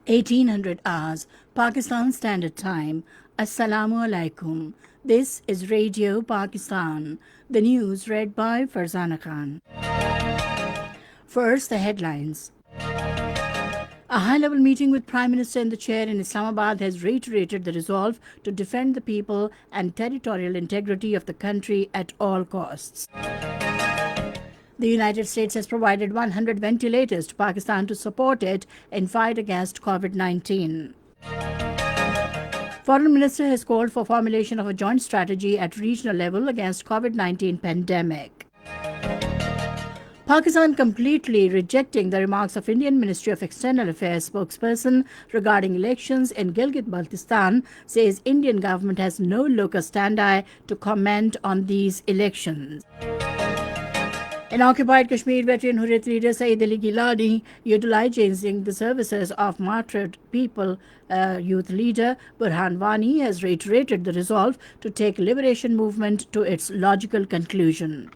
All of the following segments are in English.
1800 hours, Pakistan Standard Time. Assalamu alaikum. This is Radio Pakistan. The news read by Farzana Khan. First, the headlines. A high-level meeting with Prime Minister in the chair in Islamabad has reiterated the resolve to defend the people and territorial integrity of the country at all costs. The United States has provided 100 ventilators to Pakistan to support it in fight against COVID-19. Foreign Minister has called for formulation of a joint strategy at regional level against COVID-19 pandemic. Pakistan completely rejecting the remarks of Indian Ministry of External Affairs spokesperson regarding elections in Gilgit-Baltistan, says Indian government has no locus standi to comment on these elections. In occupied Kashmir, veteran Hurriyat leader Saeed Ali Gilani, utilizing the services of martyred people, youth leader Burhan Wani has reiterated the resolve to take liberation movement to its logical conclusion.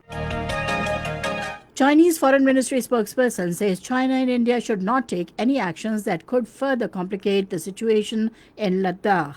Chinese Foreign Ministry spokesperson says China and India should not take any actions that could further complicate the situation in Ladakh.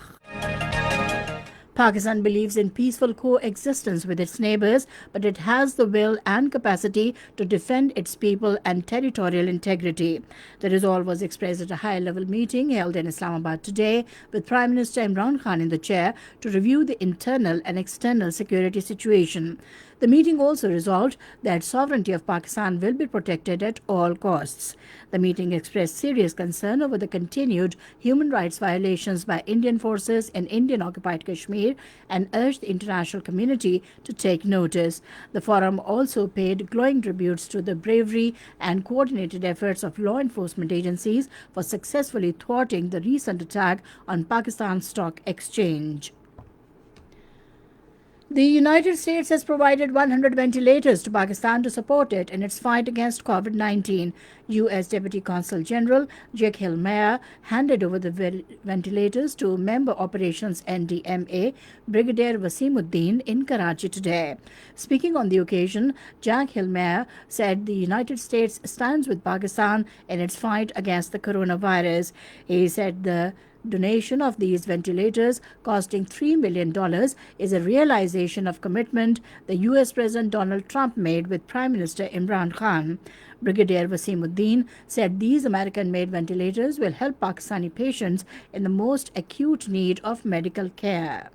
Pakistan believes in peaceful coexistence with its neighbors, but it has the will and capacity to defend its people and territorial integrity. The resolve was expressed at a high-level meeting held in Islamabad today, with Prime Minister Imran Khan in the chair to review the internal and external security situation. The meeting also resolved that sovereignty of Pakistan will be protected at all costs. The meeting expressed serious concern over the continued human rights violations by Indian forces in Indian-occupied Kashmir and urged the international community to take notice. The forum also paid glowing tributes to the bravery and coordinated efforts of law enforcement agencies for successfully thwarting the recent attack on Pakistan Stock Exchange. The United States has provided 100 ventilators to Pakistan to support it in its fight against COVID-19. U.S. Deputy Consul General Jake Hillmeyer handed over the ventilators to Member Operations NDMA Brigadier Wasimuddin in Karachi today. Speaking on the occasion, Jack Hillmeyer said the United States stands with Pakistan in its fight against the coronavirus. He said the donation of these ventilators, costing $3 million, is a realization of commitment the U.S. President Donald Trump made with Prime Minister Imran Khan. Brigadier Wasimuddin said these American-made ventilators will help Pakistani patients in the most acute need of medical care.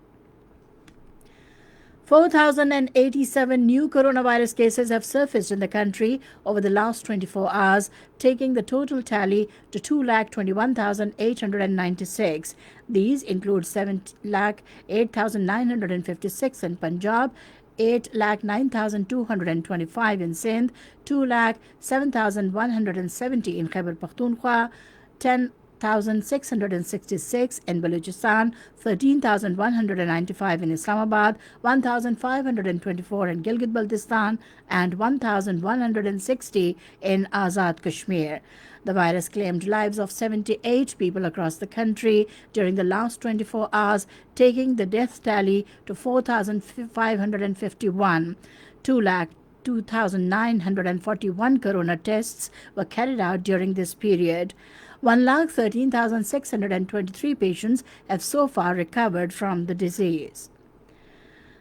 4,087 new coronavirus cases have surfaced in the country over the last 24 hours, taking the total tally to 2,21,896. These include 7,08,956 in Punjab, 8,09,225 in Sindh, 2,07,170 in Khyber Pakhtunkhwa, 10,666 in Balochistan, 13,195 in Islamabad, 1,524 in Gilgit-Baltistan, and 1,160 in Azad Kashmir. The virus claimed lives of 78 people across the country during the last 24 hours, taking the death tally to 4,551. 2,0941 corona tests were carried out during this period. 1,13,623 patients have so far recovered from the disease.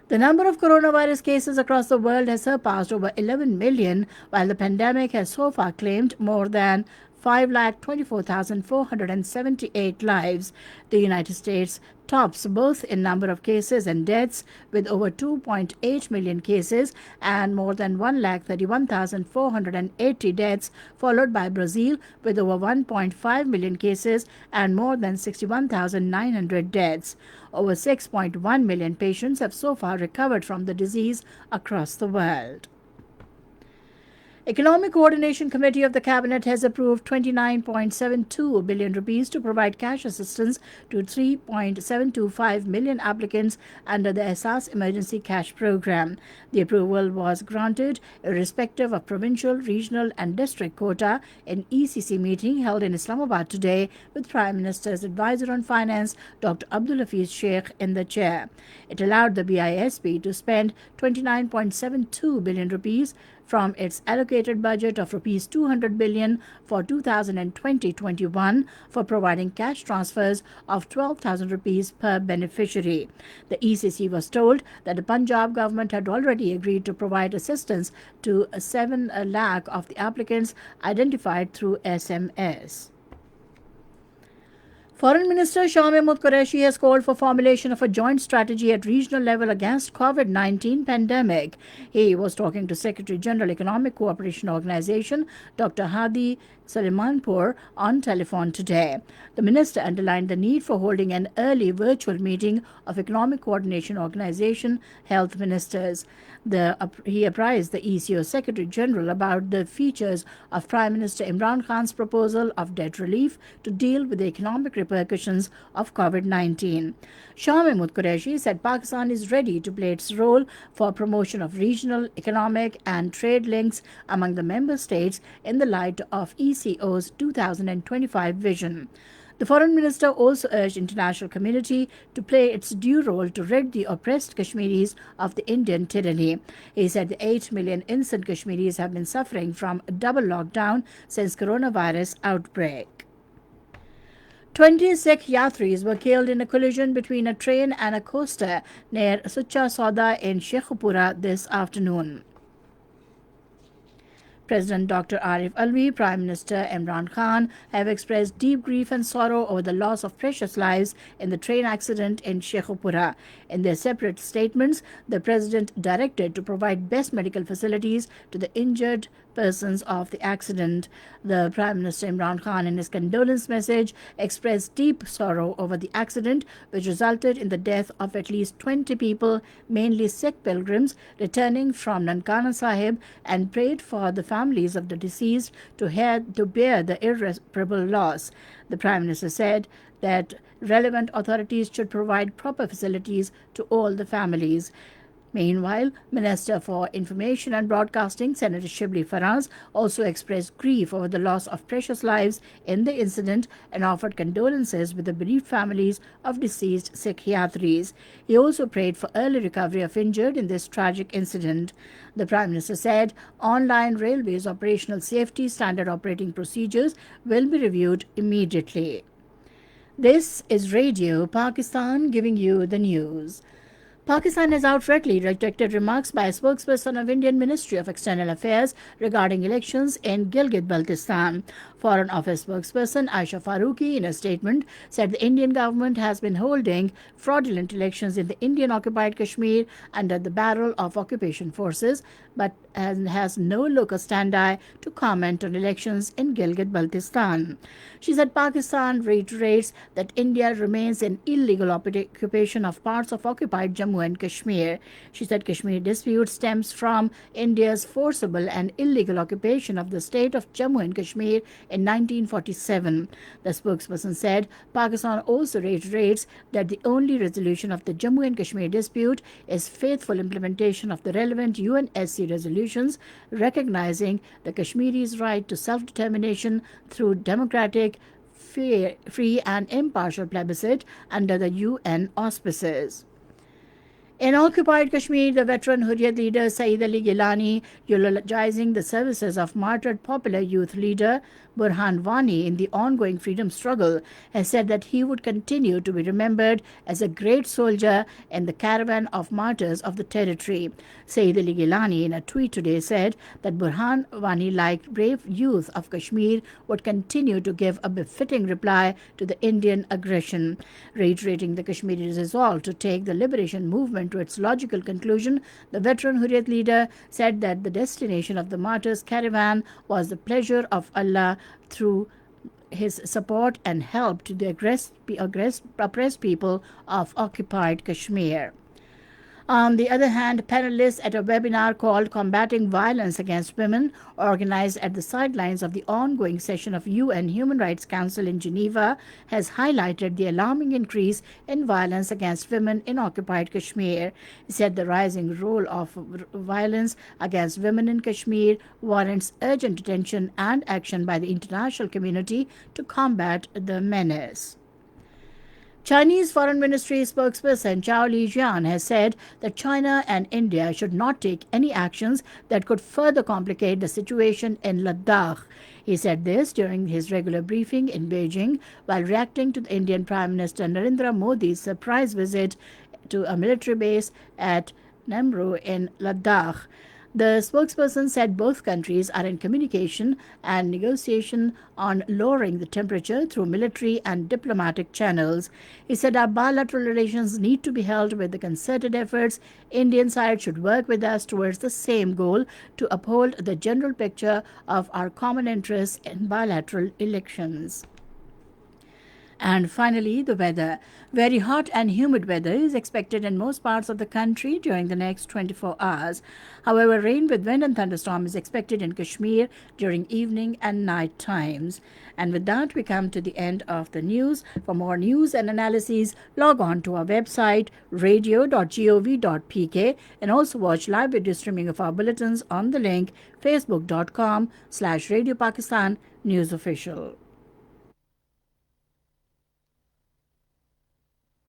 The number of coronavirus cases across the world has surpassed over 11 million, while the pandemic has so far claimed more than 5,24,478 lives. The United States tops both in number of cases and deaths, with over 2.8 million cases and more than 1,31,480 deaths, followed by Brazil with over 1.5 million cases and more than 61,900 deaths. Over 6.1 million patients have so far recovered from the disease across the world. Economic Coordination Committee of the Cabinet has approved 29.72 billion rupees to provide cash assistance to 3.725 million applicants under the Asas Emergency Cash Program. The approval was granted irrespective of provincial, regional and district quota in ECC meeting held in Islamabad today, with Prime Minister's Advisor on Finance Dr. Abdul Hafiz Sheikh in the chair. It allowed the BISP to spend 29.72 billion rupees from its allocated allocated budget of rupees 200 billion for 2020-21 for providing cash transfers of 12,000 rupees per beneficiary. The ECC was told that the Punjab government had already agreed to provide assistance to 7 lakh of the applicants identified through SMS. Foreign Minister Shah Mahmood Qureshi has called for formulation of a joint strategy at regional level against COVID-19 pandemic. He was talking to Secretary General Economic Cooperation Organization Dr. Hadi Salmanpour on telephone today. The minister underlined the need for holding an early virtual meeting of Economic Coordination Organization health ministers. He apprised the ECO Secretary General about the features of Prime Minister Imran Khan's proposal of debt relief to deal with the economic repercussions of COVID-19. Shah Mahmood Qureshi said Pakistan is ready to play its role for promotion of regional, economic and trade links among the member states in the light of ECO's 2025 vision. The foreign minister also urged international community to play its due role to rid the oppressed Kashmiris of the Indian tyranny. He said the 8 million innocent Kashmiris have been suffering from a double lockdown since coronavirus outbreak. 20 Sikh Yatris were killed in a collision between a train and a coaster near Sucha Sauda in Sheikhupura this afternoon. President Dr. Arif Alvi, Prime Minister Imran Khan have expressed deep grief and sorrow over the loss of precious lives in the train accident in Sheikhupura. In their separate statements, the President directed to provide best medical facilities to the injured persons of the accident. The Prime Minister Imran Khan, in his condolence message, expressed deep sorrow over the accident, which resulted in the death of at least 20 people, mainly Sikh pilgrims, returning from Nankana Sahib, and prayed for the families of the deceased to bear the irreparable loss. The Prime Minister said that relevant authorities should provide proper facilities to all the families. Meanwhile, Minister for Information and Broadcasting, Senator Shibli Faraz, also expressed grief over the loss of precious lives in the incident and offered condolences with the bereaved families of deceased Sikh Yatris. He also prayed for early recovery of injured in this tragic incident. The Prime Minister said online railways operational safety standard operating procedures will be reviewed immediately. This is Radio Pakistan giving you the news. Pakistan has outrightly rejected remarks by a spokesperson of Indian Ministry of External Affairs regarding elections in Gilgit-Baltistan. Foreign Office spokesperson Aisha Faruqi, in a statement, said the Indian government has been holding fraudulent elections in the Indian-occupied Kashmir under the barrel of occupation forces, but has no locus standi to comment on elections in Gilgit-Baltistan. She said Pakistan reiterates that India remains in illegal occupation of parts of occupied Jammu and Kashmir. She said Kashmir dispute stems from India's forcible and illegal occupation of the state of Jammu and Kashmir in 1947. The spokesperson said Pakistan also reiterates that the only resolution of the Jammu and Kashmir dispute is faithful implementation of the relevant UNSC resolutions, recognizing the Kashmiris' right to self-determination through democratic, free and impartial plebiscite under the UN auspices. In occupied Kashmir, the veteran Hurriyat leader Saeed Ali Gilani, eulogizing the services of martyred popular youth leader Burhan Wani in the ongoing freedom struggle, has said that he would continue to be remembered as a great soldier in the caravan of martyrs of the territory. Saeed Ali Gilani, in a tweet today, said that Burhan Wani, like brave youth of Kashmir, would continue to give a befitting reply to the Indian aggression. Reiterating the Kashmiri resolve to take the liberation movement to its logical conclusion, the veteran Hurriyat leader said that the destination of the martyrs' caravan was the pleasure of Allah through his support and help to the oppressed people of occupied Kashmir. On the other hand, panelists at a webinar called Combating Violence Against Women, organized at the sidelines of the ongoing session of UN Human Rights Council in Geneva, has highlighted the alarming increase in violence against women in occupied Kashmir. He said the rising role of violence against women in Kashmir warrants urgent attention and action by the international community to combat the menace. Chinese Foreign Ministry spokesperson Zhao Lijian has said that China and India should not take any actions that could further complicate the situation in Ladakh. He said this during his regular briefing in Beijing while reacting to the Indian Prime Minister Narendra Modi's surprise visit to a military base at Namru in Ladakh. The spokesperson said both countries are in communication and negotiation on lowering the temperature through military and diplomatic channels. He said our bilateral relations need to be held with the concerted efforts. Indian side should work with us towards the same goal to uphold the general picture of our common interests in bilateral elections. And finally, the weather. Very hot and humid weather is expected in most parts of the country during the next 24 hours. However, rain with wind and thunderstorm is expected in Kashmir during evening and night times. And with that, we come to the end of the news. For more news and analyses, log on to our website, radio.gov.pk, and also watch live video streaming of our bulletins on the link facebook.com/Radio Pakistan News Official.